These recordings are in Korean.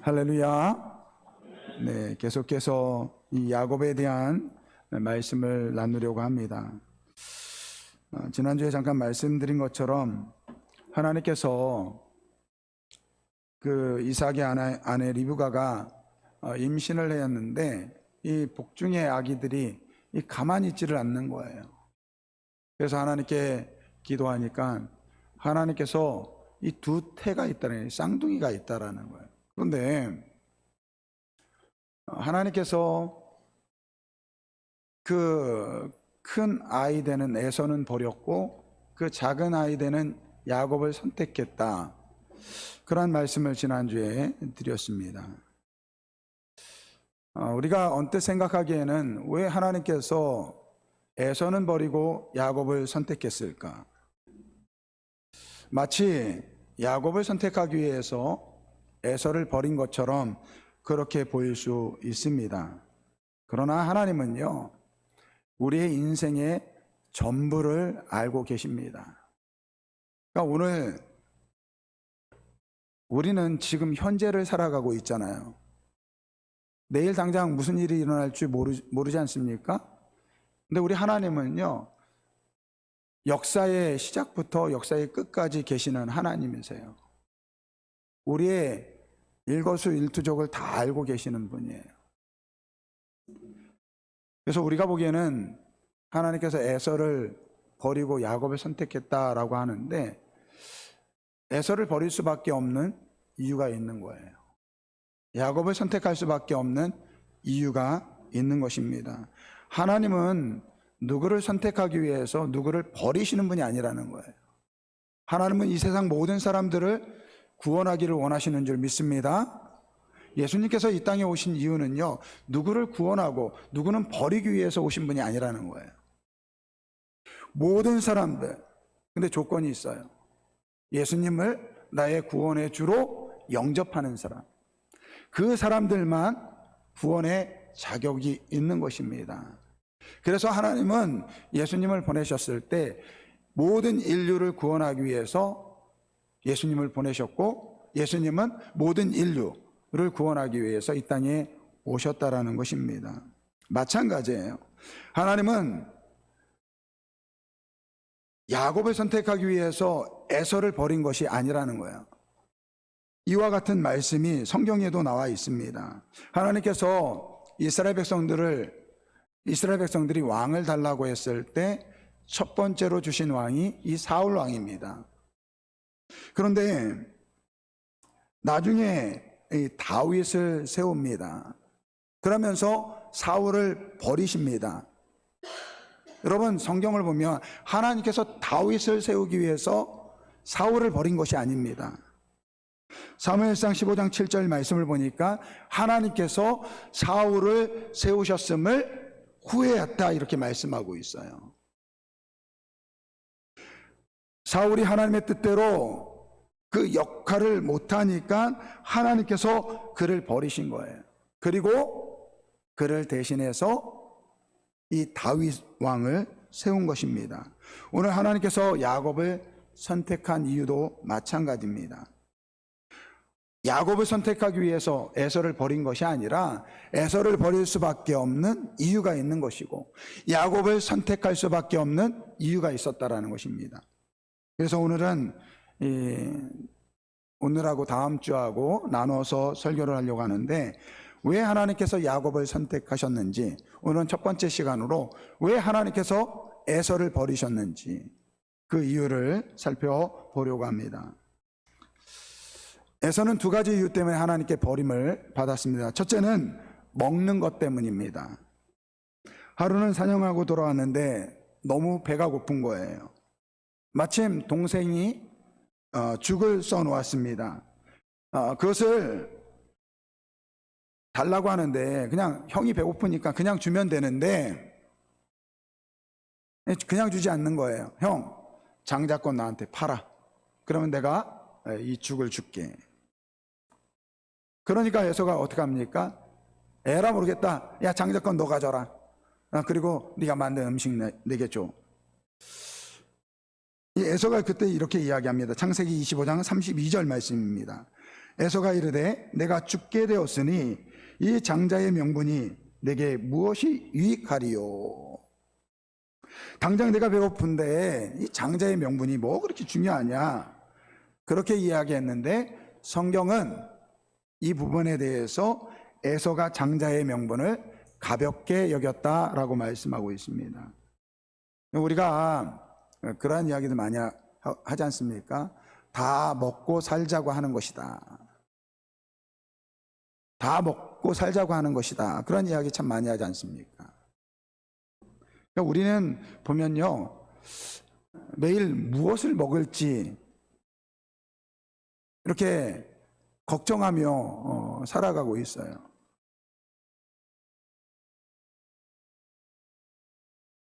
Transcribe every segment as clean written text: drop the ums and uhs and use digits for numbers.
할렐루야. 네, 계속해서 이 야곱에 대한 말씀을 나누려고 합니다. 지난주에 잠깐 말씀드린 것처럼 하나님께서 그 이삭의 아내 리브가가 임신을 했는데 이 복중의 아기들이 가만히 있지를 않는 거예요. 그래서 하나님께 기도하니까 하나님께서 이 두 태가 있다는, 쌍둥이가 있다라는 거예요. 그런데 하나님께서 그 큰 아이 되는 에서는 버렸고 그 작은 아이 되는 야곱을 선택했다. 그런 말씀을 지난주에 드렸습니다. 우리가 언뜻 생각하기에는 왜 하나님께서 에서는 버리고 야곱을 선택했을까? 마치 야곱을 선택하기 위해서 에서를 버린 것처럼 그렇게 보일 수 있습니다. 그러나 하나님은요, 우리의 인생의 전부를 알고 계십니다. 그러니까 오늘 우리는 지금 현재를 살아가고 있잖아요. 내일 당장 무슨 일이 일어날지 모르지 않습니까? 근데 우리 하나님은요, 역사의 시작부터 역사의 끝까지 계시는 하나님이세요. 우리의 일거수일투족을 다 알고 계시는 분이에요. 그래서 우리가 보기에는 하나님께서 에서를 버리고 야곱을 선택했다라고 하는데 에서를 버릴 수밖에 없는 이유가 있는 거예요. 야곱을 선택할 수밖에 없는 이유가 있는 것입니다. 하나님은 누구를 선택하기 위해서 누구를 버리시는 분이 아니라는 거예요. 하나님은 이 세상 모든 사람들을 구원하기를 원하시는 줄 믿습니다. 예수님께서 이 땅에 오신 이유는요, 누구를 구원하고 누구는 버리기 위해서 오신 분이 아니라는 거예요. 모든 사람들, 근데 조건이 있어요. 예수님을 나의 구원의 주로 영접하는 사람, 그 사람들만 구원의 자격이 있는 것입니다. 그래서 하나님은 예수님을 보내셨을 때 모든 인류를 구원하기 위해서 예수님을 보내셨고, 예수님은 모든 인류를 구원하기 위해서 이 땅에 오셨다라는 것입니다. 마찬가지예요. 하나님은 야곱을 선택하기 위해서 에서를 버린 것이 아니라는 거예요. 이와 같은 말씀이 성경에도 나와 있습니다. 하나님께서 이스라엘 백성들이 왕을 달라고 했을 때 첫 번째로 주신 왕이 이 사울 왕입니다. 그런데 나중에 이 다윗을 세웁니다. 그러면서 사울을 버리십니다. 여러분, 성경을 보면 하나님께서 다윗을 세우기 위해서 사울을 버린 것이 아닙니다. 사무엘상 15장 7절 말씀을 보니까 하나님께서 사울을 세우셨음을 후회했다, 이렇게 말씀하고 있어요. 사울이 하나님의 뜻대로 그 역할을 못하니까 하나님께서 그를 버리신 거예요. 그리고 그를 대신해서 이 다윗 왕을 세운 것입니다. 오늘 하나님께서 야곱을 선택한 이유도 마찬가지입니다. 야곱을 선택하기 위해서 에서를 버린 것이 아니라 에서를 버릴 수밖에 없는 이유가 있는 것이고, 야곱을 선택할 수밖에 없는 이유가 있었다라는 것입니다. 그래서 오늘은 오늘하고 다음 주하고 나눠서 설교를 하려고 하는데, 왜 하나님께서 야곱을 선택하셨는지, 오늘은 첫 번째 시간으로 왜 하나님께서 에서를 버리셨는지 그 이유를 살펴보려고 합니다. 에서는 두 가지 이유 때문에 하나님께 버림을 받았습니다. 첫째는 먹는 것 때문입니다. 하루는 사냥하고 돌아왔는데 너무 배가 고픈 거예요. 마침 동생이 죽을 써놓았습니다. 그것을 달라고 하는데 그냥 형이 배고프니까 그냥 주면 되는데 그냥 주지 않는 거예요. 형, 장자권 나한테 팔아. 그러면 내가 이 죽을 줄게. 그러니까 에서가 어떻게 합니까? 에라 모르겠다. 야, 장자권 너 가져라. 그리고 네가 만든 음식 내게 줘. 이 에서가 그때 이렇게 이야기합니다. 창세기 25장 32절 말씀입니다. 에서가 이르되 내가 죽게 되었으니 이 장자의 명분이 내게 무엇이 유익하리요? 당장 내가 배고픈데 이 장자의 명분이 뭐 그렇게 중요하냐? 그렇게 이야기했는데 성경은 이 부분에 대해서 에서가 장자의 명분을 가볍게 여겼다라고 말씀하고 있습니다. 우리가 그러한 이야기도 많이 하지 않습니까? 다 먹고 살자고 하는 것이다. 다 먹고 살자고 하는 것이다. 그런 이야기 참 많이 하지 않습니까? 그러니까 우리는 보면요, 매일 무엇을 먹을지 이렇게 걱정하며 살아가고 있어요.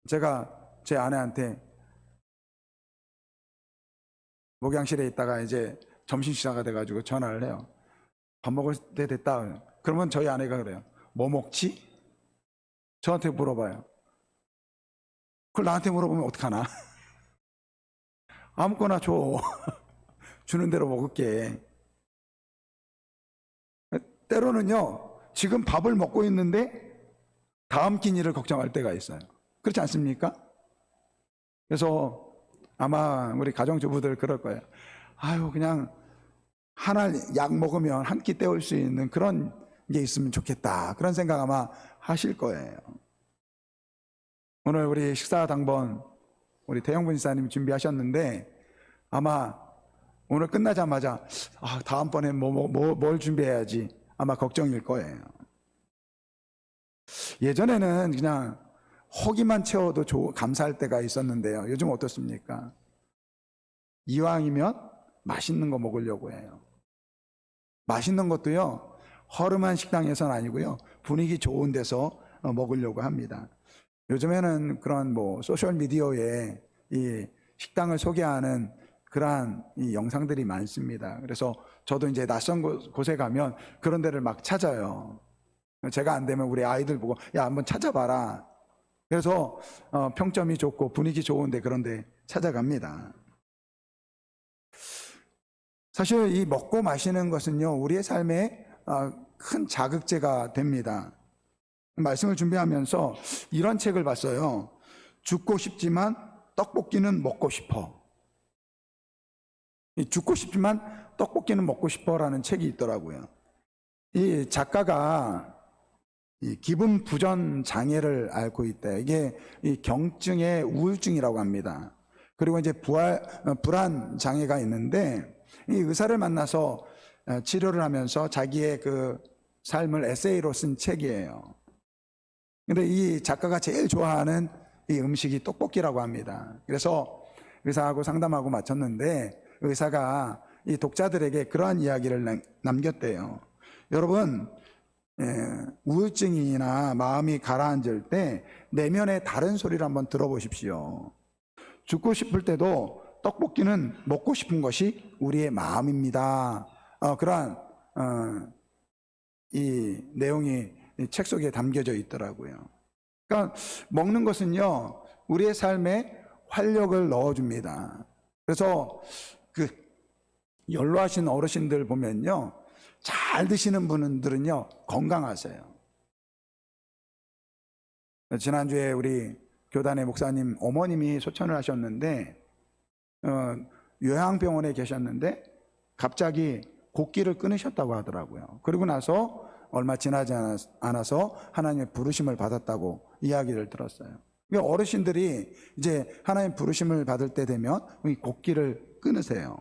제가 제 아내한테 목양실에 있다가 이제 점심 시간가 돼가지고 전화를 해요. 밥 먹을 때 됐다. 그러면 저희 아내가 그래요. 뭐 먹지? 저한테 물어봐요. 그걸 나한테 물어보면 어떡하나? 아무거나 줘. 주는 대로 먹을게. 때로는요, 지금 밥을 먹고 있는데 다음 끼니를 걱정할 때가 있어요. 그렇지 않습니까? 그래서 아마 우리 가정주부들 그럴 거예요. 아유, 그냥 하나 약 먹으면 한 끼 때울 수 있는 그런 게 있으면 좋겠다. 그런 생각 아마 하실 거예요. 오늘 우리 식사 당번 우리 태영분 지사님 준비하셨는데 아마 오늘 끝나자마자 다음번에 뭘 준비해야지 아마 걱정일 거예요. 예전에는 그냥 허기만 채워도 감사할 때가 있었는데요. 요즘 어떻습니까? 이왕이면 맛있는 거 먹으려고 해요. 맛있는 것도요, 허름한 식당에서는 아니고요, 분위기 좋은 데서 먹으려고 합니다. 요즘에는 그런 소셜미디어에 이 식당을 소개하는 그러한 이 영상들이 많습니다. 그래서 저도 이제 낯선 곳에 가면 그런 데를 막 찾아요. 제가 안 되면 우리 아이들 보고, 야, 한번 찾아봐라. 그래서 평점이 좋고 분위기 좋은데 그런 데 찾아갑니다. 사실 이 먹고 마시는 것은요, 우리의 삶에 큰 자극제가 됩니다. 말씀을 준비하면서 이런 책을 봤어요. 죽고 싶지만 떡볶이는 먹고 싶어. 죽고 싶지만 떡볶이는 먹고 싶어라는 책이 있더라고요. 이 작가가 이 기분 부전 장애를 앓고 있다. 이게 이 경증의 우울증이라고 합니다. 그리고 이제 불안 장애가 있는데 이 의사를 만나서 치료를 하면서 자기의 그 삶을 에세이로 쓴 책이에요. 근데 이 작가가 제일 좋아하는 이 음식이 떡볶이라고 합니다. 그래서 의사하고 상담하고 마쳤는데 의사가 이 독자들에게 그러한 이야기를 남겼대요. 여러분, 우울증이나 마음이 가라앉을 때 내면의 다른 소리를 한번 들어보십시오. 죽고 싶을 때도 떡볶이는 먹고 싶은 것이 우리의 마음입니다. 그러한 이 내용이 이 책 속에 담겨져 있더라고요. 그러니까 먹는 것은요, 우리의 삶에 활력을 넣어줍니다. 그래서 그 연로하신 어르신들 보면요, 잘 드시는 분들은요, 건강하세요. 지난주에 우리 교단의 목사님 어머님이 소천을 하셨는데 요양병원에 계셨는데 갑자기 곡기를 끊으셨다고 하더라고요. 그리고 나서 얼마 지나지 않아서 하나님의 부르심을 받았다고 이야기를 들었어요. 어르신들이 이제 하나님의 부르심을 받을 때 되면 이 곡기를 끊으세요.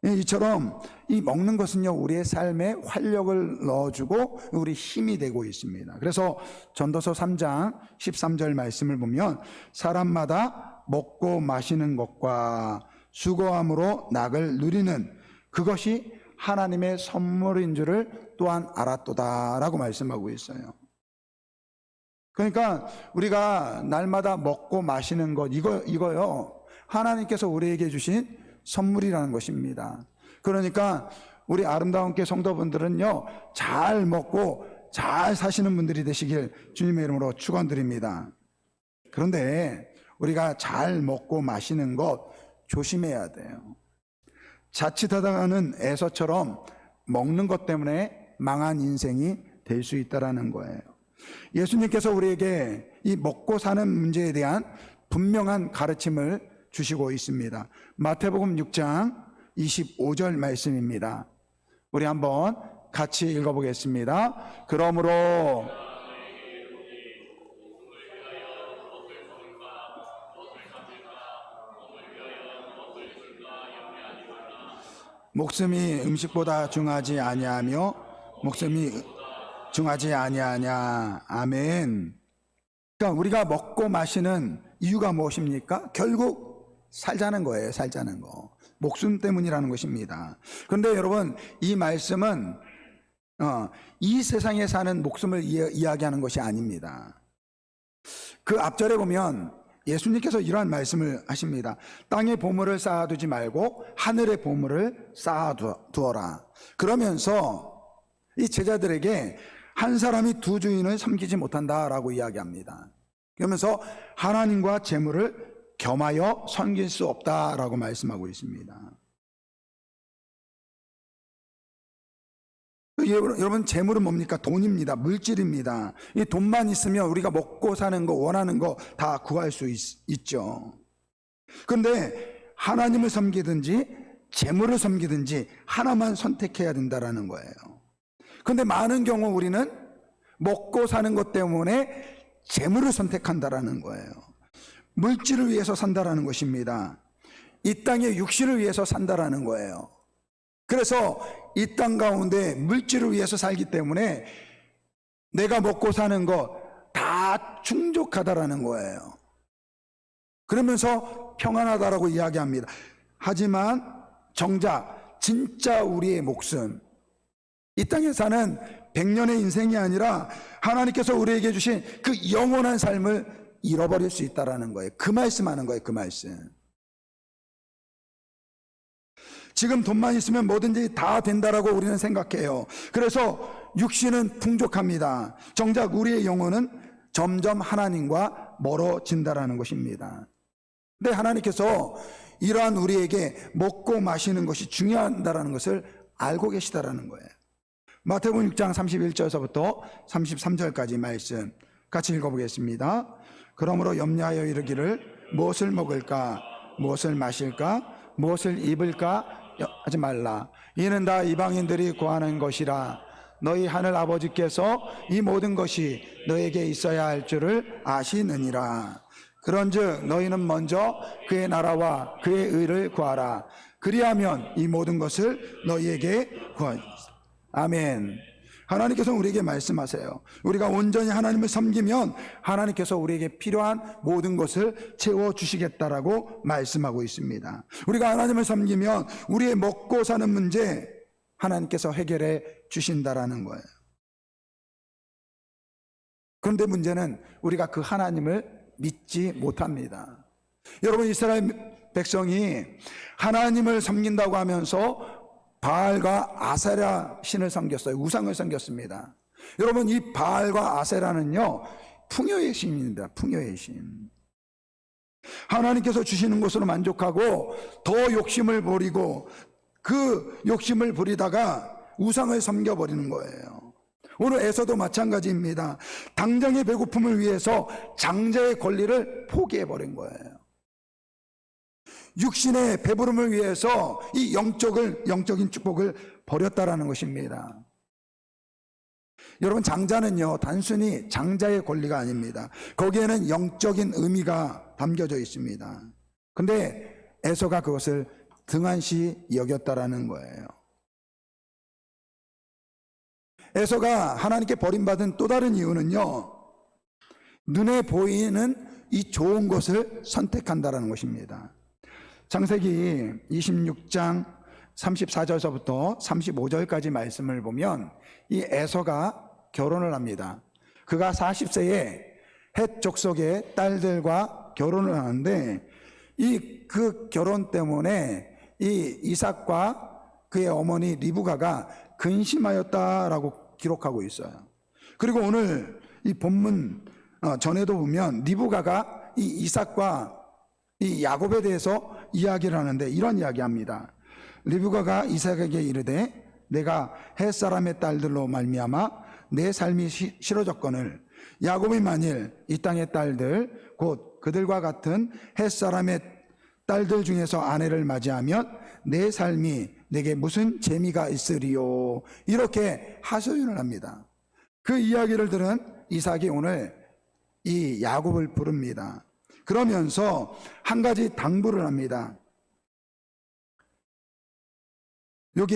이처럼 이 먹는 것은요, 우리의 삶에 활력을 넣어주고 우리 힘이 되고 있습니다. 그래서 전도서 3장 13절 말씀을 보면 사람마다 먹고 마시는 것과 수고함으로 낙을 누리는 그것이 하나님의 선물인 줄을 또한 알았도다라고 말씀하고 있어요. 그러니까 우리가 날마다 먹고 마시는 것 이거요, 하나님께서 우리에게 주신 선물이라는 것입니다. 그러니까 우리 아름다운 교회 성도분들은요, 잘 먹고 잘 사시는 분들이 되시길 주님의 이름으로 축원드립니다. 그런데 우리가 잘 먹고 마시는 것 조심해야 돼요. 자칫하다가는 에서처럼 먹는 것 때문에 망한 인생이 될 수 있다라는 거예요. 예수님께서 우리에게 이 먹고 사는 문제에 대한 분명한 가르침을 주시고 있습니다. 마태복음 6장 25절 말씀입니다. 우리 한번 같이 읽어보겠습니다. 그러므로 목숨이 음식보다 중하지 아니하며 목숨이 중하지 아니하냐. 아멘. 그러니까 우리가 먹고 마시는 이유가 무엇입니까? 결국 살자는 거예요. 살자는 거. 목숨 때문이라는 것입니다. 그런데 여러분, 이 말씀은 이 세상에 사는 목숨을 이야기하는 것이 아닙니다. 그 앞절에 보면 예수님께서 이러한 말씀을 하십니다. 땅에 보물을 쌓아두지 말고 하늘에 보물을 쌓아두어라. 그러면서 이 제자들에게 한 사람이 두 주인을 섬기지 못한다라고 이야기합니다. 그러면서 하나님과 재물을 겸하여 섬길 수 없다라고 말씀하고 있습니다. 여러분, 재물은 뭡니까? 돈입니다. 물질입니다. 이 돈만 있으면 우리가 먹고 사는 거, 원하는 거 다 구할 수 있죠. 그런데 하나님을 섬기든지 재물을 섬기든지 하나만 선택해야 된다라는 거예요. 그런데 많은 경우 우리는 먹고 사는 것 때문에 재물을 선택한다라는 거예요. 물질을 위해서 산다라는 것입니다. 이 땅의 육신을 위해서 산다라는 거예요. 그래서 이 땅 가운데 물질을 위해서 살기 때문에 내가 먹고 사는 거 다 충족하다라는 거예요. 그러면서 평안하다라고 이야기합니다. 하지만 정작 진짜 우리의 목숨, 이 땅에 사는 100년의 인생이 아니라 하나님께서 우리에게 주신 그 영원한 삶을 잃어버릴 수 있다라는 거예요. 그 말씀하는 거예요. 그 말씀. 지금 돈만 있으면 뭐든지 다 된다라고 우리는 생각해요. 그래서 육신은 풍족합니다. 정작 우리의 영혼은 점점 하나님과 멀어진다라는 것입니다. 근데 하나님께서 이러한 우리에게 먹고 마시는 것이 중요하다라는 것을 알고 계시다라는 거예요. 마태복음 6장 31절서부터 33절까지 말씀 같이 읽어보겠습니다. 그러므로 염려하여 이르기를 무엇을 먹을까, 무엇을 마실까, 무엇을 입을까 하지 말라. 이는 다 이방인들이 구하는 것이라. 너희 하늘 아버지께서 이 모든 것이 너에게 있어야 할 줄을 아시느니라. 그런즉 너희는 먼저 그의 나라와 그의 의를 구하라. 그리하면 이 모든 것을 너희에게 구하리라. 아멘. 하나님께서 우리에게 말씀하세요. 우리가 온전히 하나님을 섬기면 하나님께서 우리에게 필요한 모든 것을 채워주시겠다라고 말씀하고 있습니다. 우리가 하나님을 섬기면 우리의 먹고 사는 문제 하나님께서 해결해 주신다라는 거예요. 그런데 문제는 우리가 그 하나님을 믿지 못합니다. 여러분, 이스라엘 백성이 하나님을 섬긴다고 하면서 바알과 아세라 신을 섬겼어요. 우상을 섬겼습니다. 여러분, 이 바알과 아세라는요, 풍요의 신입니다. 풍요의 신. 하나님께서 주시는 것으로 만족하고 더 욕심을 부리고 그 욕심을 부리다가 우상을 섬겨버리는 거예요. 오늘 에서도 마찬가지입니다. 당장의 배고픔을 위해서 장자의 권리를 포기해버린 거예요. 육신의 배부름을 위해서 이 영적인 축복을 버렸다라는 것입니다. 여러분, 장자는요, 단순히 장자의 권리가 아닙니다. 거기에는 영적인 의미가 담겨져 있습니다. 근데 에서가 그것을 등한시 여겼다라는 거예요. 에서가 하나님께 버림받은 또 다른 이유는요, 눈에 보이는 이 좋은 것을 선택한다라는 것입니다. 창세기 26장 34절서부터 35절까지 말씀을 보면 이 에서가 결혼을 합니다. 그가 40세에 헷 족속의 딸들과 결혼을 하는데 그 결혼 때문에 이 이삭과 그의 어머니 리브가가 근심하였다라고 기록하고 있어요. 그리고 오늘 이 본문 전에도 보면 리브가가 이 이삭과 이 야곱에 대해서 이야기를 하는데 이런 이야기합니다. 리브가가 이삭에게 이르되 내가 헷 사람의 딸들로 말미암아 내 삶이 싫어졌거늘 야곱이 만일 이 땅의 딸들 곧 그들과 같은 헷 사람의 딸들 중에서 아내를 맞이하면 내 삶이 내게 무슨 재미가 있으리요. 이렇게 하소연을 합니다. 그 이야기를 들은 이삭이 오늘 이 야곱을 부릅니다. 그러면서 한 가지 당부를 합니다. 여기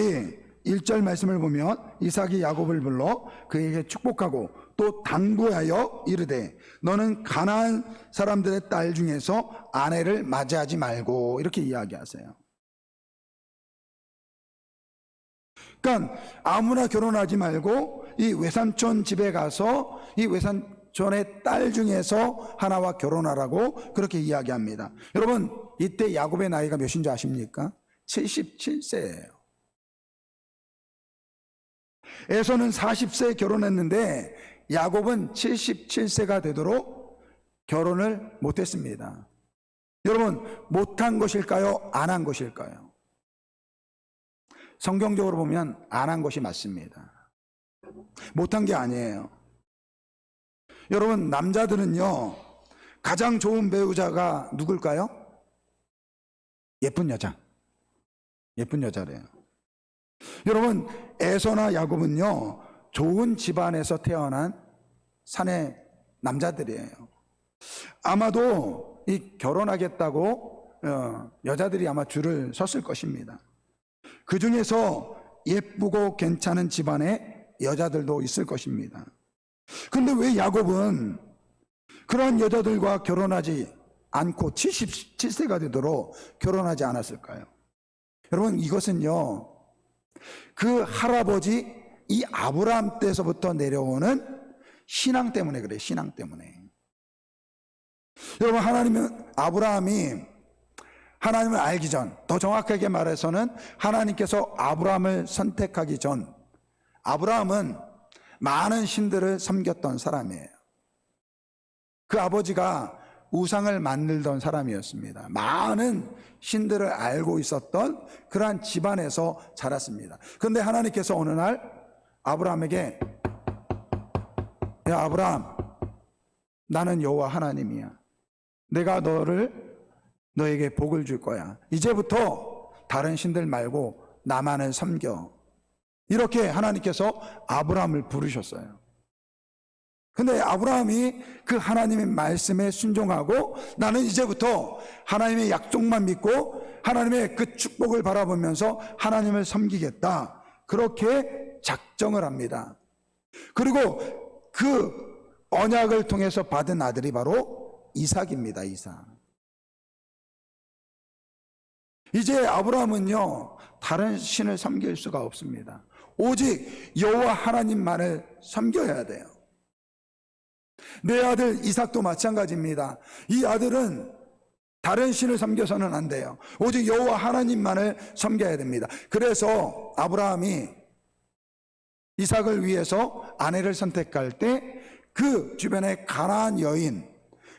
1절 말씀을 보면 이삭이 야곱을 불러 그에게 축복하고 또 당부하여 이르되 너는 가나안 사람들의 딸 중에서 아내를 맞이하지 말고, 이렇게 이야기하세요. 그러니까 아무나 결혼하지 말고 이 외삼촌 집에 가서 이 외삼촌의 딸 중에서 하나와 결혼하라고 그렇게 이야기합니다. 여러분, 이때 야곱의 나이가 몇인지 아십니까? 77세예요. 에서는 40세에 결혼했는데 야곱은 77세가 되도록 결혼을 못했습니다. 여러분, 못한 것일까요? 안 한 것일까요? 성경적으로 보면 안 한 것이 맞습니다. 못한 게 아니에요. 여러분, 남자들은요, 가장 좋은 배우자가 누굴까요? 예쁜 여자. 예쁜 여자래요. 여러분, 에서나 야곱은요, 좋은 집안에서 태어난 사내 남자들이에요. 아마도 이 결혼하겠다고 여자들이 아마 줄을 섰을 것입니다. 그 중에서 예쁘고 괜찮은 집안의 여자들도 있을 것입니다. 그런데 왜 야곱은 그런 여자들과 결혼하지 않고 77세가 되도록 결혼하지 않았을까요? 여러분, 이것은요, 그 할아버지 이 아브라함 때서부터 내려오는 신앙 때문에 그래요. 신앙 때문에. 여러분, 아브라함이 하나님을 알기 전, 더 정확하게 말해서는 하나님께서 아브라함을 선택하기 전, 아브라함은 많은 신들을 섬겼던 사람이에요. 그 아버지가 우상을 만들던 사람이었습니다. 많은 신들을 알고 있었던 그러한 집안에서 자랐습니다. 그런데 하나님께서 어느 날 아브라함에게, 야 아브라함, 나는 여호와 하나님이야. 내가 너에게 복을 줄 거야. 이제부터 다른 신들 말고 나만을 섬겨. 이렇게 하나님께서 아브라함을 부르셨어요. 근데 아브라함이 그 하나님의 말씀에 순종하고 나는 이제부터 하나님의 약속만 믿고 하나님의 그 축복을 바라보면서 하나님을 섬기겠다, 그렇게 작정을 합니다. 그리고 그 언약을 통해서 받은 아들이 바로 이삭입니다. 이삭. 이제 아브라함은요, 다른 신을 섬길 수가 없습니다. 오직 여호와 하나님만을 섬겨야 돼요. 내 아들 이삭도 마찬가지입니다. 이 아들은 다른 신을 섬겨서는 안 돼요. 오직 여호와 하나님만을 섬겨야 됩니다. 그래서 아브라함이 이삭을 위해서 아내를 선택할 때 그 주변의 가나안 여인,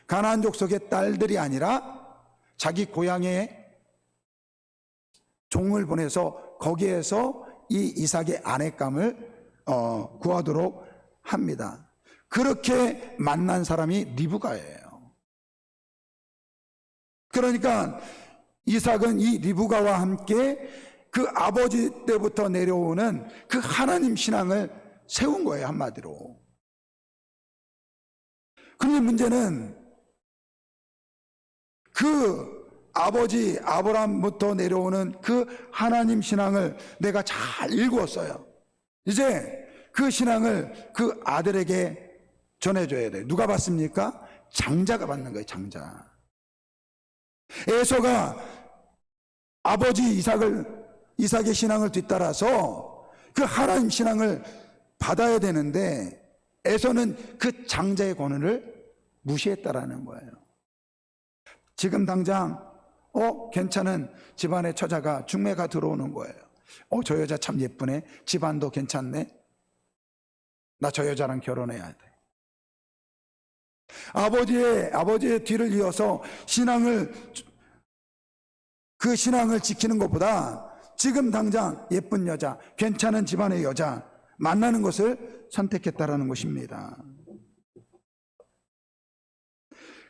가나안 족속의 딸들이 아니라 자기 고향에 종을 보내서 거기에서 이 이삭의 아내감을 구하도록 합니다. 그렇게 만난 사람이 리브가예요. 그러니까 이삭은 이 리브가와 함께 그 아버지 때부터 내려오는 그 하나님 신앙을 세운 거예요, 한마디로. 그런데 문제는 그 아버지 아브라함부터 내려오는 그 하나님 신앙을 내가 잘 읽었어요. 이제 그 신앙을 그 아들에게 전해줘야 돼요. 누가 받습니까? 장자가 받는 거예요. 장자. 에서가 아버지 이삭의 신앙을 뒤따라서 그 하나님 신앙을 받아야 되는데 에서는 그 장자의 권한을 무시했다라는 거예요. 지금 당장 괜찮은 집안의 처자가 중매가 들어오는 거예요. 저 여자 참 예쁘네. 집안도 괜찮네. 나 저 여자랑 결혼해야 돼. 아버지의 뒤를 이어서 그 신앙을 지키는 것보다 지금 당장 예쁜 여자, 괜찮은 집안의 여자 만나는 것을 선택했다라는 것입니다.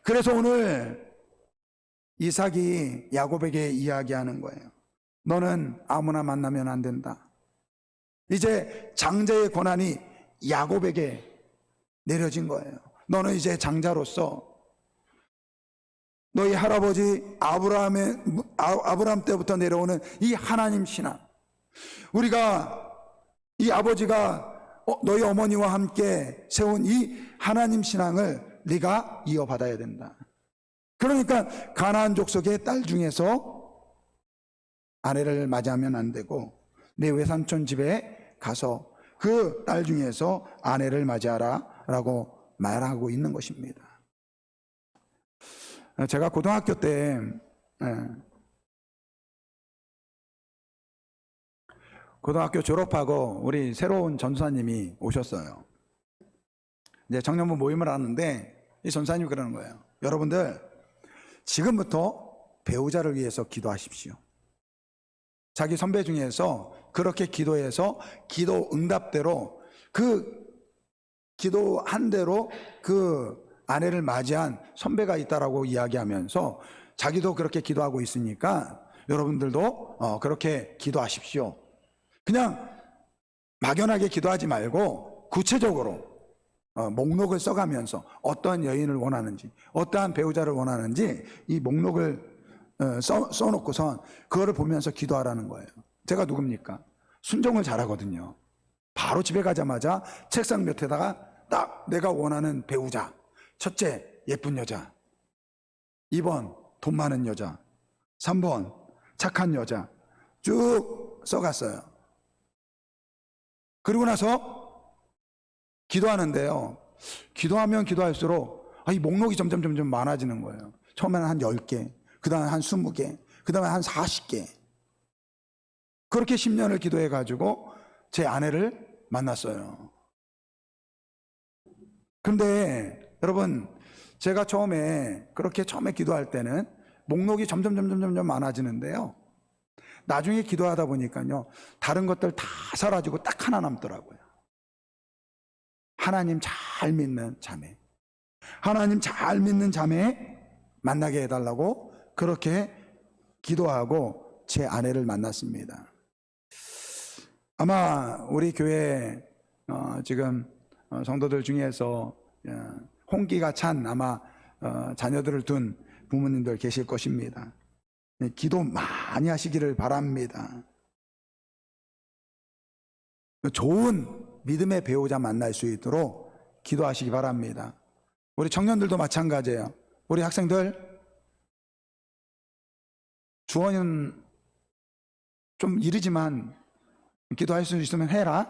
그래서 오늘 이삭이 야곱에게 이야기하는 거예요. 너는 아무나 만나면 안 된다. 이제 장자의 권한이 야곱에게 내려진 거예요. 너는 이제 장자로서 너희 할아버지 아브라함 때부터 내려오는 이 하나님 신앙, 우리가 이 아버지가 너희 어머니와 함께 세운 이 하나님 신앙을 네가 이어받아야 된다. 그러니까 가나안 족속의 딸 중에서 아내를 맞이하면 안 되고 내 외삼촌 집에 가서 그 딸 중에서 아내를 맞이하라 라고 말하고 있는 것입니다. 제가 고등학교 때 고등학교 졸업하고 우리 새로운 전사님이 오셨어요. 이제 청년부 모임을 하는데 이 전사님이 그러는 거예요. 여러분들 지금부터 배우자를 위해서 기도하십시오. 자기 선배 중에서 그렇게 기도해서 기도 응답대로 그 기도한 대로 그 아내를 맞이한 선배가 있다라고 이야기하면서 자기도 그렇게 기도하고 있으니까 여러분들도 그렇게 기도하십시오. 그냥 막연하게 기도하지 말고 구체적으로 목록을 써가면서 어떠한 여인을 원하는지, 어떠한 배우자를 원하는지 이 목록을 써놓고선 그거를 보면서 기도하라는 거예요. 제가 누굽니까? 순종을 잘하거든요. 바로 집에 가자마자 책상 밑에다가 딱 내가 원하는 배우자, 첫째 예쁜 여자, 2번 돈 많은 여자, 3번 착한 여자 쭉 써갔어요. 그리고 나서 기도하는데요, 기도하면 기도할수록 이 목록이 점점 많아지는 거예요. 처음에는 한 10개, 그 다음에 한 20개, 그 다음에 한 40개. 그렇게 10년을 기도해가지고 제 아내를 만났어요. 그런데 여러분, 제가 그렇게 처음에 기도할 때는 목록이 점점 많아지는데요, 나중에 기도하다 보니까요 다른 것들 다 사라지고 딱 하나 남더라고요. 하나님 잘 믿는 자매, 하나님 잘 믿는 자매 만나게 해달라고 그렇게 기도하고 제 아내를 만났습니다. 아마 우리 교회 지금 성도들 중에서 홍기가 찬 아마 자녀들을 둔 부모님들 계실 것입니다. 기도 많이 하시기를 바랍니다. 좋은 믿음의 배우자 만날 수 있도록 기도하시기 바랍니다. 우리 청년들도 마찬가지예요. 우리 학생들 주원은 좀 이르지만 기도할 수 있으면 해라.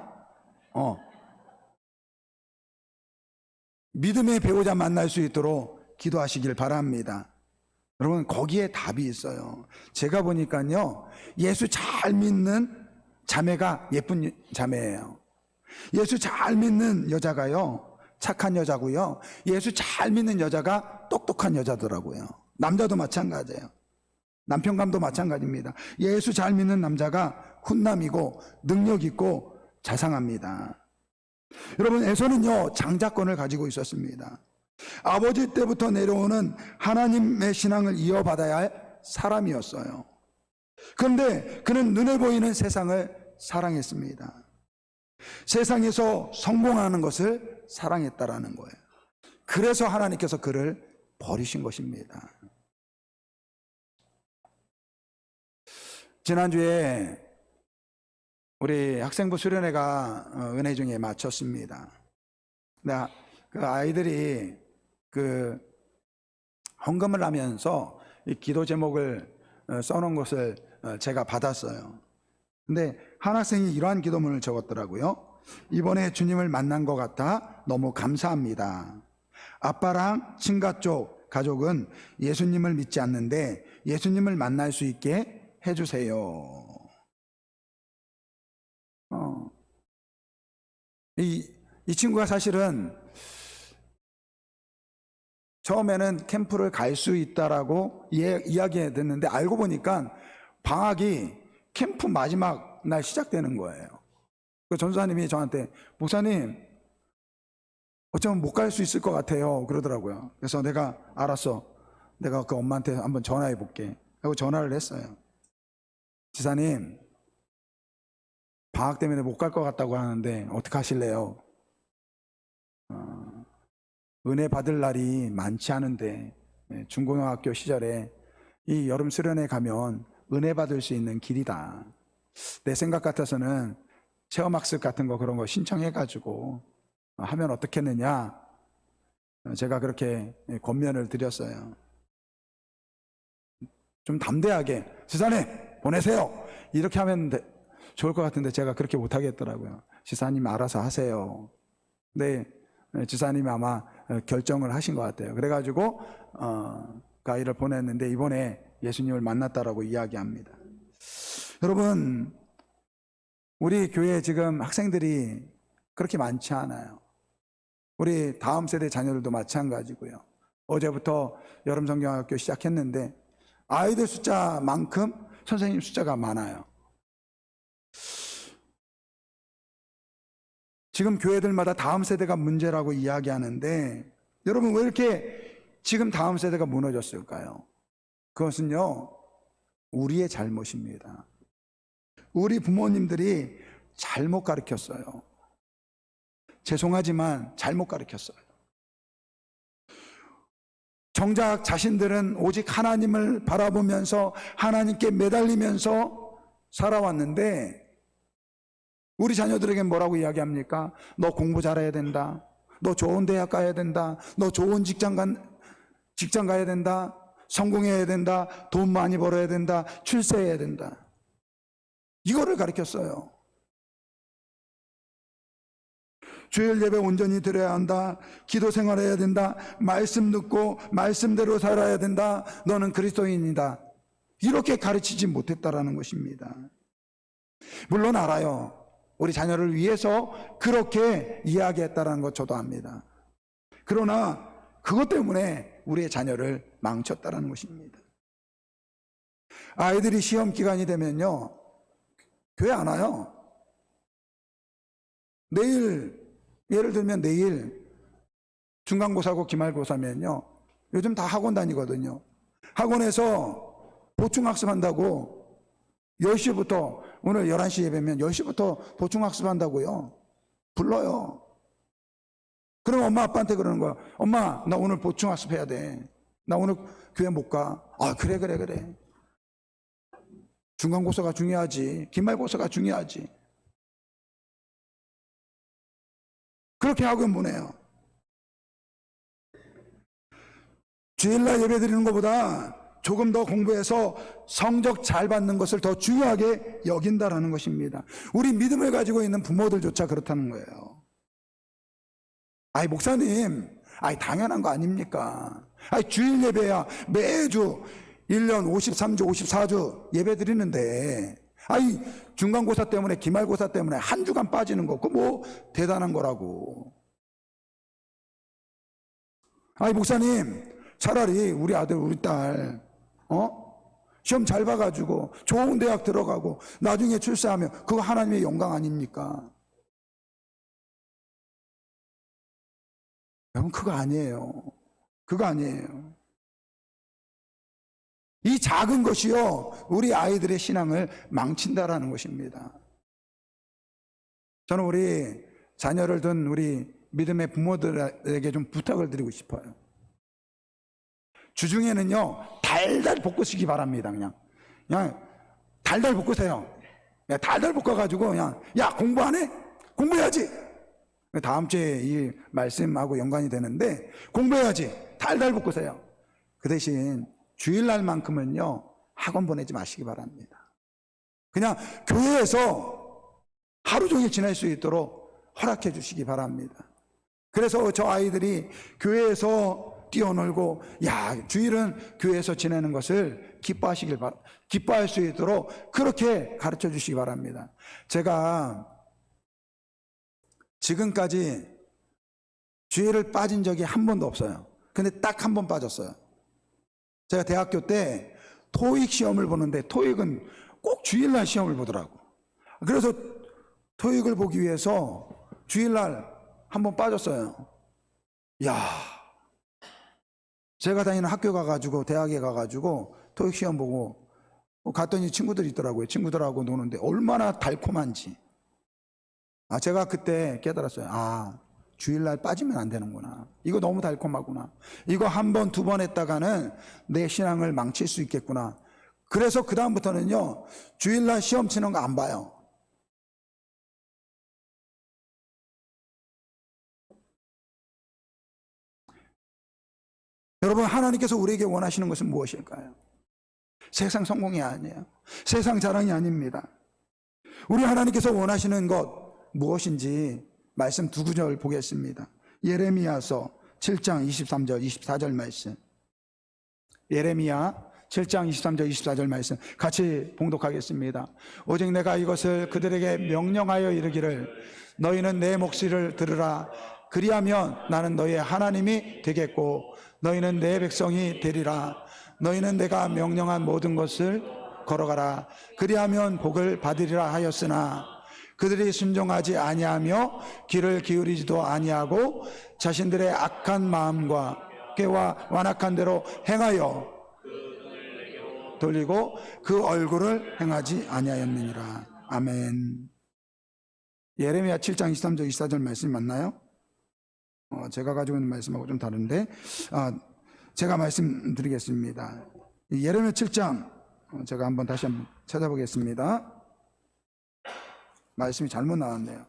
믿음의 배우자 만날 수 있도록 기도하시길 바랍니다. 여러분, 거기에 답이 있어요. 제가 보니까요, 예수 잘 믿는 자매가 예쁜 자매예요. 예수 잘 믿는 여자가요 착한 여자고요, 예수 잘 믿는 여자가 똑똑한 여자더라고요. 남자도 마찬가지예요. 남편감도 마찬가지입니다. 예수 잘 믿는 남자가 훈남이고 능력 있고 자상합니다. 여러분, 에서는요 장자권을 가지고 있었습니다. 아버지 때부터 내려오는 하나님의 신앙을 이어받아야 할 사람이었어요. 그런데 그는 눈에 보이는 세상을 사랑했습니다. 세상에서 성공하는 것을 사랑했다라는 거예요. 그래서 하나님께서 그를 버리신 것입니다. 지난주에 우리 학생부 수련회가 은혜 중에 마쳤습니다. 그 아이들이 헌금을 하면서 이 기도 제목을 써놓은 것을 제가 받았어요. 근데 한 학생이 이러한 기도문을 적었더라고요. 이번에 주님을 만난 것 같아 너무 감사합니다. 아빠랑 친가 쪽 가족은 예수님을 믿지 않는데 예수님을 만날 수 있게 해주세요. 이 친구가 사실은 처음에는 캠프를 갈 수 있다라고 이야기 듣는데 알고 보니까 방학이 캠프 마지막 날 시작되는 거예요. 그 전사님이 저한테 목사님 어쩌면 못 갈 수 있을 것 같아요 그러더라고요. 그래서 내가 알았어, 내가 그 엄마한테 한번 전화해 볼게 하고 전화를 했어요. 지사님 방학 때문에 못 갈 것 같다고 하는데 어떻게 하실래요? 은혜 받을 날이 많지 않은데 중고등학교 시절에 이 여름 수련회 가면 은혜 받을 수 있는 길이다. 내 생각 같아서는 체험학습 같은 거 그런 거 신청해가지고 하면 어떻겠느냐, 제가 그렇게 권면을 드렸어요. 좀 담대하게 지사님 보내세요 이렇게 하면 좋을 것 같은데 제가 그렇게 못하겠더라고요. 지사님 알아서 하세요. 근데 지사님이 아마 결정을 하신 것 같아요. 그래가지고 그 아이를 보냈는데 이번에 예수님을 만났다라고 이야기합니다. 여러분, 우리 교회에 지금 학생들이 그렇게 많지 않아요. 우리 다음 세대 자녀들도 마찬가지고요. 어제부터 여름 성경학교 시작했는데 아이들 숫자만큼 선생님 숫자가 많아요. 지금 교회들마다 다음 세대가 문제라고 이야기하는데 여러분 왜 이렇게 지금 다음 세대가 무너졌을까요? 그것은요, 우리의 잘못입니다. 우리 부모님들이 잘못 가르쳤어요. 죄송하지만 잘못 가르쳤어요. 정작 자신들은 오직 하나님을 바라보면서 하나님께 매달리면서 살아왔는데 우리 자녀들에게 뭐라고 이야기합니까? 너 공부 잘해야 된다. 너 좋은 대학 가야 된다. 너 좋은 직장 가야 된다. 성공해야 된다. 돈 많이 벌어야 된다. 출세해야 된다. 이거를 가르쳤어요. 주일 예배 온전히 드려야 한다. 기도 생활해야 된다. 말씀 듣고 말씀대로 살아야 된다. 너는 그리스도인이다. 이렇게 가르치지 못했다라는 것입니다. 물론 알아요. 우리 자녀를 위해서 그렇게 이야기했다는 것 저도 압니다. 그러나 그것 때문에 우리의 자녀를 망쳤다는 것입니다. 아이들이 시험 기간이 되면요, 교회 안 와요. 내일, 예를 들면 내일 중간고사고 기말고사면요, 요즘 다 학원 다니거든요. 학원에서 보충학습한다고 10시부터, 오늘 11시 예배면 10시부터 보충학습한다고요. 불러요. 그럼 엄마 아빠한테 그러는 거야. 엄마 나 오늘 보충학습해야 돼. 나 오늘 교회 못 가. 아 그래. 중간고사가 중요하지. 기말고사가 중요하지. 그렇게 학원 보내요. 주일날 예배 드리는 것보다 조금 더 공부해서 성적 잘 받는 것을 더 중요하게 여긴다라는 것입니다. 우리 믿음을 가지고 있는 부모들조차 그렇다는 거예요. 아이 목사님, 아이 당연한 거 아닙니까? 아이 주일 예배야 매주 1년 53주 54주 예배 드리는데 아이 중간고사 때문에 기말고사 때문에 한 주간 빠지는 거 그거 뭐 대단한 거라고. 아이 목사님, 차라리 우리 아들 우리 딸 시험 잘 봐가지고 좋은 대학 들어가고 나중에 출세하면 그거 하나님의 영광 아닙니까? 여러분 그거 아니에요. 그거 아니에요. 이 작은 것이요 우리 아이들의 신앙을 망친다라는 것입니다. 저는 우리 자녀를 둔 우리 믿음의 부모들에게 좀 부탁을 드리고 싶어요. 주중에는요 달달 볶으시기 바랍니다. 그냥 달달 볶으세요. 달달 볶아가지고 그냥 야 공부 안 해? 공부해야지. 다음 주에 이 말씀하고 연관이 되는데 공부해야지. 달달 볶으세요. 그 대신 주일날만큼은요 학원 보내지 마시기 바랍니다. 그냥 교회에서 하루 종일 지낼 수 있도록 허락해 주시기 바랍니다. 그래서 저 아이들이 교회에서 뛰어놀고 주일은 교회에서 지내는 것을 기뻐할 수 있도록 그렇게 가르쳐 주시기 바랍니다. 제가 지금까지 주일을 빠진 적이 한 번도 없어요. 근데 딱 한 번 빠졌어요. 제가 대학교 때 토익 시험을 보는데 토익은 꼭 주일날 시험을 보더라고. 그래서 토익을 보기 위해서 주일날 한번 빠졌어요. 야, 제가 다니는 학교 가가지고 대학에 가가지고 토익 시험 보고 갔더니 친구들이 있더라고요. 친구들하고 노는데 얼마나 달콤한지. 제가 그때 깨달았어요. 주일날 빠지면 안 되는구나. 이거 너무 달콤하구나. 이거 한 번, 두 번 했다가는 내 신앙을 망칠 수 있겠구나. 그래서 그 다음부터는요, 주일날 시험 치는 거 안 봐요. 여러분, 하나님께서 우리에게 원하시는 것은 무엇일까요? 세상 성공이 아니에요. 세상 자랑이 아닙니다. 우리 하나님께서 원하시는 것 무엇인지 말씀 두 구절 보겠습니다. 예레미야서 7장 23절 24절 말씀. 예레미야 7장 23절 24절 말씀 같이 봉독하겠습니다. 오직 내가 이것을 그들에게 명령하여 이르기를 너희는 내 목소리를 들으라. 그리하면 나는 너희의 하나님이 되겠고 너희는 내 백성이 되리라. 너희는 내가 명령한 모든 것을 걸어가라. 그리하면 복을 받으리라 하였으나 그들이 순종하지 아니하며 귀를 기울이지도 아니하고 자신들의 악한 마음과 깨와 완악한 대로 행하여 돌리고 그 얼굴을 행하지 아니하였느니라. 아멘. 예레미야 7장 23절 24절 말씀 맞나요? 제가 가지고 있는 말씀하고 좀 다른데 제가 말씀드리겠습니다. 예레미야 7장 제가 다시 한번 찾아보겠습니다. 말씀이 잘못 나왔네요.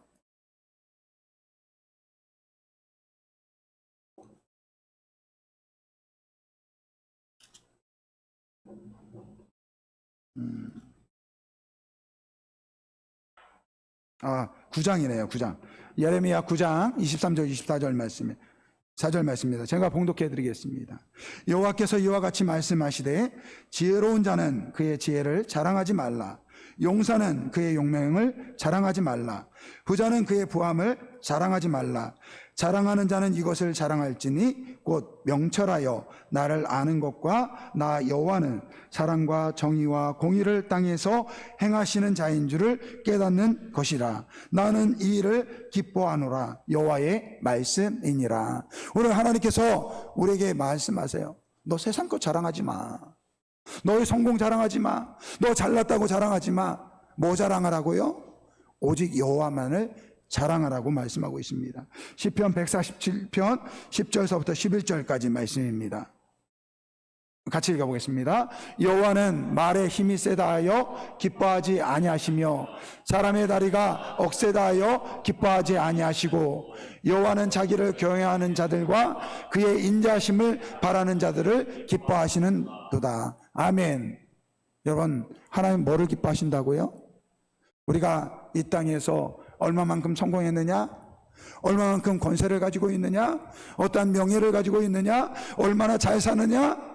아, 9장이네요. 9장. 예레미야 9장 23절 24절 말씀에 4절 말씀입니다. 제가 봉독해 드리겠습니다. 여호와께서 이와 같이 말씀하시되 지혜로운 자는 그의 지혜를 자랑하지 말라. 용사는 그의 용맹을 자랑하지 말라. 부자는 그의 부함을 자랑하지 말라. 자랑하는 자는 이것을 자랑할지니 곧 명철하여 나를 아는 것과 나 여호와는 사랑과 정의와 공의를 땅에서 행하시는 자인 줄을 깨닫는 것이라. 나는 이 일을 기뻐하노라. 여호와의 말씀이니라. 오늘 하나님께서 우리에게 말씀하세요. 너 세상 것 자랑하지 마. 너의 성공 자랑하지 마. 너 잘났다고 자랑하지 마. 뭐 자랑하라고요? 오직 여호와만을 자랑하라고 말씀하고 있습니다. 시편 147편 10절서부터 11절까지 말씀입니다. 같이 읽어보겠습니다. 여호와는 말에 힘이 세다 하여 기뻐하지 아니하시며 사람의 다리가 억세다 하여 기뻐하지 아니하시고 여호와는 자기를 경외하는 자들과 그의 인자심을 바라는 자들을 기뻐하시는 도다. 아멘. 여러분, 하나님 뭐를 기뻐하신다고요? 우리가 이 땅에서 얼마만큼 성공했느냐? 얼마만큼 권세를 가지고 있느냐? 어떠한 명예를 가지고 있느냐? 얼마나 잘 사느냐?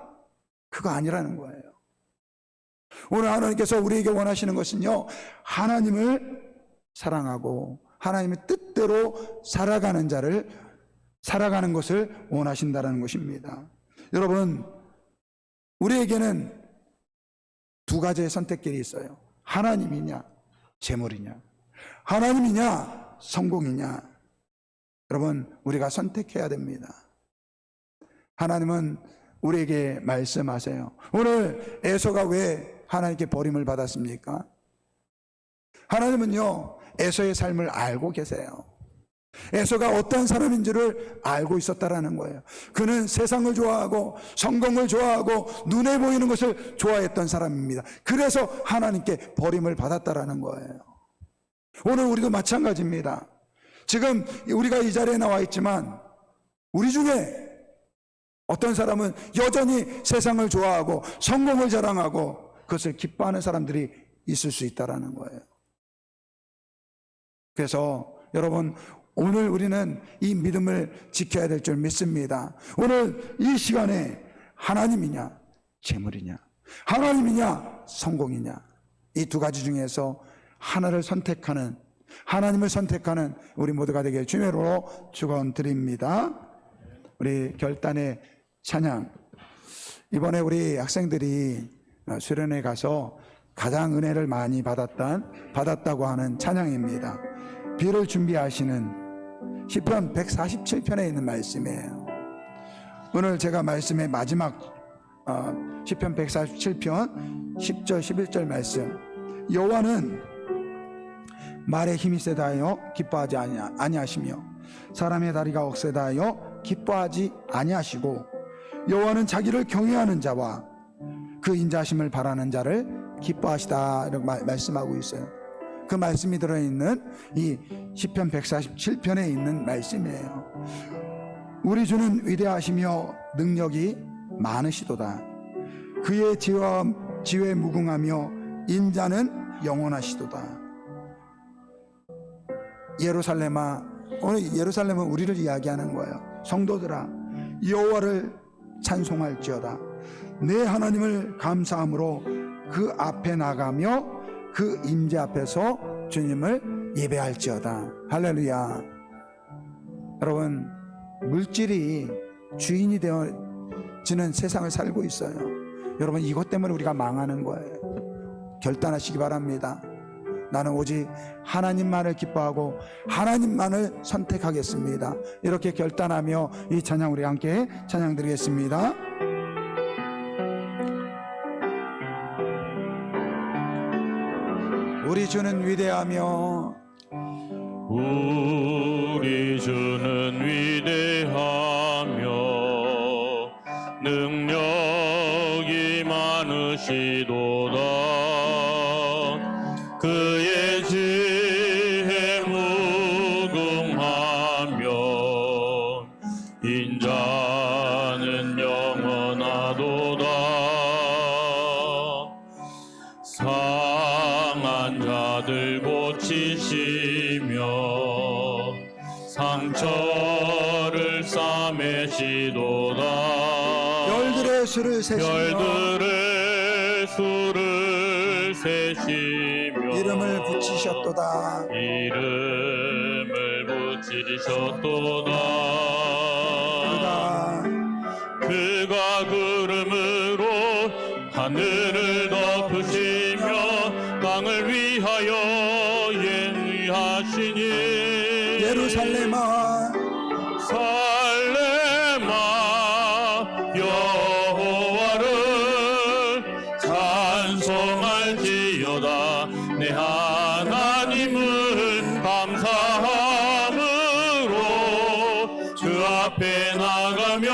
그거 아니라는 거예요. 오늘 하나님께서 우리에게 원하시는 것은요, 하나님을 사랑하고 하나님의 뜻대로 살아가는 자를 살아가는 것을 원하신다는 것입니다. 여러분, 우리에게는 두 가지의 선택길이 있어요. 하나님이냐, 재물이냐. 하나님이냐, 성공이냐. 여러분, 우리가 선택해야 됩니다. 하나님은 우리에게 말씀하세요. 오늘 에서가 왜 하나님께 버림을 받았습니까? 하나님은요, 에서의 삶을 알고 계세요. 에서가 어떤 사람인지를 알고 있었다라는 거예요. 그는 세상을 좋아하고 성공을 좋아하고 눈에 보이는 것을 좋아했던 사람입니다. 그래서 하나님께 버림을 받았다라는 거예요. 오늘 우리도 마찬가지입니다. 지금 우리가 이 자리에 나와 있지만 우리 중에 어떤 사람은 여전히 세상을 좋아하고 성공을 자랑하고 그것을 기뻐하는 사람들이 있을 수 있다라는 거예요. 그래서 여러분, 오늘 우리는 이 믿음을 지켜야 될 줄 믿습니다. 오늘 이 시간에 하나님이냐, 재물이냐, 하나님이냐, 성공이냐, 이 두 가지 중에서 하나를 선택하는, 하나님을 선택하는 우리 모두가 되길 주님으로 축원드립니다. 우리 결단의 찬양, 이번에 우리 학생들이 수련회 가서 가장 은혜를 많이 받았다고 하는 찬양입니다. 비를 준비하시는 시편 147편에 있는 말씀이에요. 오늘 제가 말씀의 마지막 시편 147편 10절 11절 말씀, 여호와는 말에 힘이 세다 하여 기뻐하지 아니하시며 사람의 다리가 억세다 하여 기뻐하지 아니하시고 여호와는 자기를 경외하는 자와 그 인자하심을 바라는 자를 기뻐하시다, 이렇게 말씀하고 있어요. 그 말씀이 들어있는 이 시편 147편에 있는 말씀이에요. 우리 주는 위대하시며 능력이 많으시도다. 그의 지혜에 무궁하며 인자는 영원하시도다. 예루살렘아, 오늘 예루살렘은 우리를 이야기하는 거예요. 성도들아, 여호와를 찬송할지어다. 내 하나님을 감사함으로 그 앞에 나가며 그 임재 앞에서 주님을 예배할지어다. 할렐루야. 여러분, 물질이 주인이 되어지는 세상을 살고 있어요. 여러분, 이것 때문에 우리가 망하는 거예요. 결단하시기 바랍니다. 나는 오직 하나님만을 기뻐하고 하나님만을 선택하겠습니다. 이렇게 결단하며 이 찬양 우리 함께 찬양 드리겠습니다. 우리 주는 위대하며 우리 주는 위대하며 능력이 많으시도다. 그의 지혜 무궁하며 인자는 영원하도다. 상한 자들 고치시며 상처를 싸매시도다. 별들의 수를 세시며 이름을 붙이셨도다. 그가 구름으로 하늘을 덮으시며 땅을 위하여 예의하시니 예루살렘아 여호와를 찬송할지어다. 내 하나님을 감사함으로 그 앞에 나가며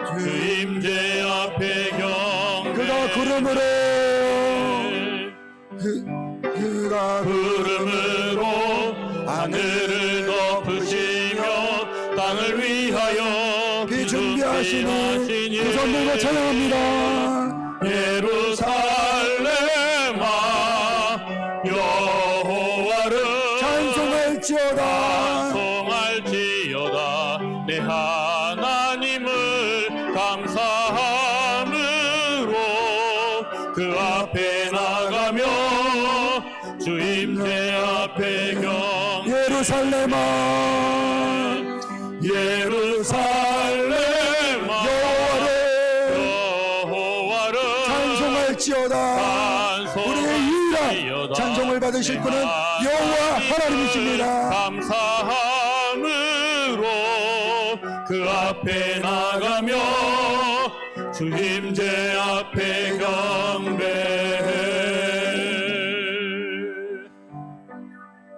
그 임재 앞에 경배. 그가 구름으로 하늘을 덮으시며 땅을 위하여 비 준비하시니 그 손들고 찬양합니다. 예루살렘아 여호와를 찬송할지어다. 내 하나님을 감사함으로 그 앞에 나가며 주 임재 앞에 경배. 예루살렘아 여호와를 찬송할지어다. 우리의 유일한 찬송을 받으실 분은 여호와 하나님이십니다. 감사함으로 그 앞에 나가며 주 임재 앞에 경배해.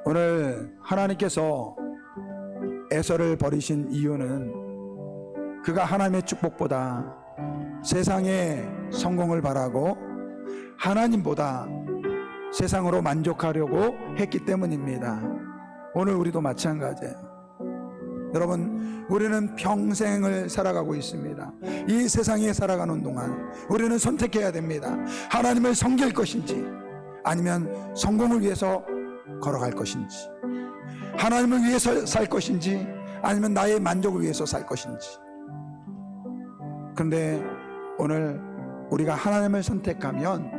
오늘 하나님께서 에서를 버리신 이유는 그가 하나님의 축복보다 세상의 성공을 바라고 하나님보다 세상으로 만족하려고 했기 때문입니다. 오늘 우리도 마찬가지예요. 여러분, 우리는 평생을 살아가고 있습니다. 이 세상에 살아가는 동안 우리는 선택해야 됩니다. 하나님을 섬길 것인지 아니면 성공을 위해서 걸어갈 것인지, 하나님을 위해서 살 것인지 아니면 나의 만족을 위해서 살 것인지. 그런데 오늘 우리가 하나님을 선택하면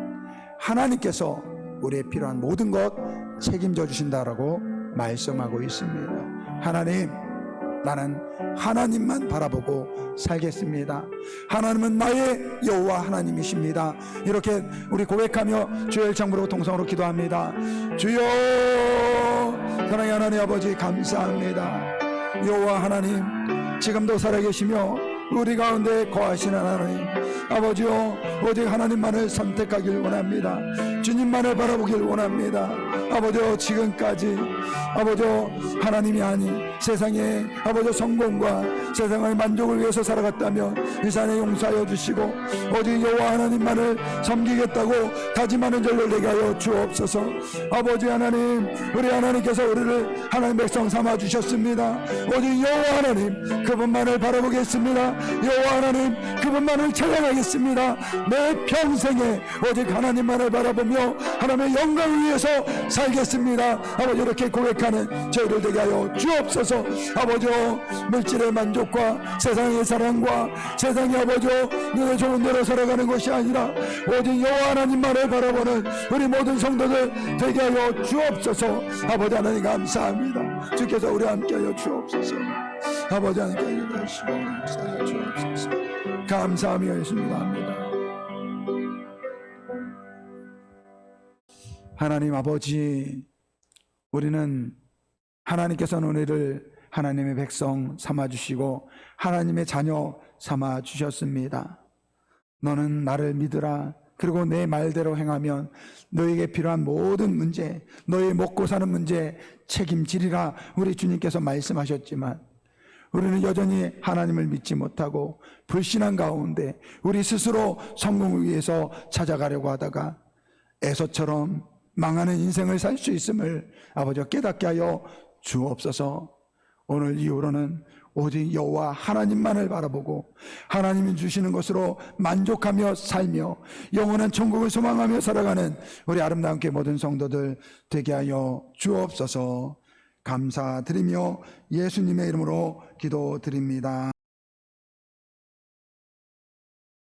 하나님께서 우리의 필요한 모든 것 책임져 주신다라고 말씀하고 있습니다. 하나님, 나는 하나님만 바라보고 살겠습니다. 하나님은 나의 여호와 하나님이십니다. 이렇게 우리 고백하며 주의 창부로 동성으로 기도합니다. 주여, 사랑의 하나님 아버지, 감사합니다. 여호와 하나님, 지금도 살아계시며 우리 가운데 거하시는 하나님 아버지요, 오직 하나님만을 선택하길 원합니다. 주님만을 바라보길 원합니다. 아버지요, 지금까지 아버지요, 하나님이 아닌 세상의 아버지요, 성공과 세상의 만족을 위해서 살아갔다면 이 산에 용서하여 주시고 오직 여호와 하나님만을 섬기겠다고 다짐하는 절로 내게 하여 주옵소서. 아버지 하나님, 우리 하나님께서 우리를 하나님 백성 삼아 주셨습니다. 오직 여호와 하나님 그분만을 바라보겠습니다. 여호와 하나님 그분만을 찬양하겠습니다. 내 평생에 오직 하나님만을 바라보며 하나님의 영광을 위해서 살겠습니다. 아버지, 이렇게 고백하는 저희를 되게 하여 주옵소서. 아버지요, 물질의 만족과 세상의 사랑과 세상의 아버지요, 눈에 좋은 대로 살아가는 것이 아니라 오직 여호와 하나님만을 바라보는 우리 모든 성도들 되게 하여 주옵소서. 아버지 하나님 감사합니다. 주께서 우리와 함께 하여 주옵소서. 아버지 하나님께 기도하시고 역사하여 주옵소서. 감사하며 예수님 합니다. 하나님 아버지, 우리는 하나님께서는 우리를 하나님의 백성 삼아주시고 하나님의 자녀 삼아주셨습니다. 너는 나를 믿으라. 그리고 내 말대로 행하면 너에게 필요한 모든 문제, 너의 먹고 사는 문제 책임지리라 우리 주님께서 말씀하셨지만 우리는 여전히 하나님을 믿지 못하고 불신한 가운데 우리 스스로 성공을 위해서 찾아가려고 하다가 에서처럼 망하는 인생을 살 수 있음을 아버지 깨닫게 하여 주옵소서. 오늘 이후로는 오직 여호와 하나님만을 바라보고 하나님이 주시는 것으로 만족하며 살며 영원한 천국을 소망하며 살아가는 우리 아름다운 교회 모든 성도들 되게 하여 주옵소서. 감사드리며 예수님의 이름으로 기도드립니다.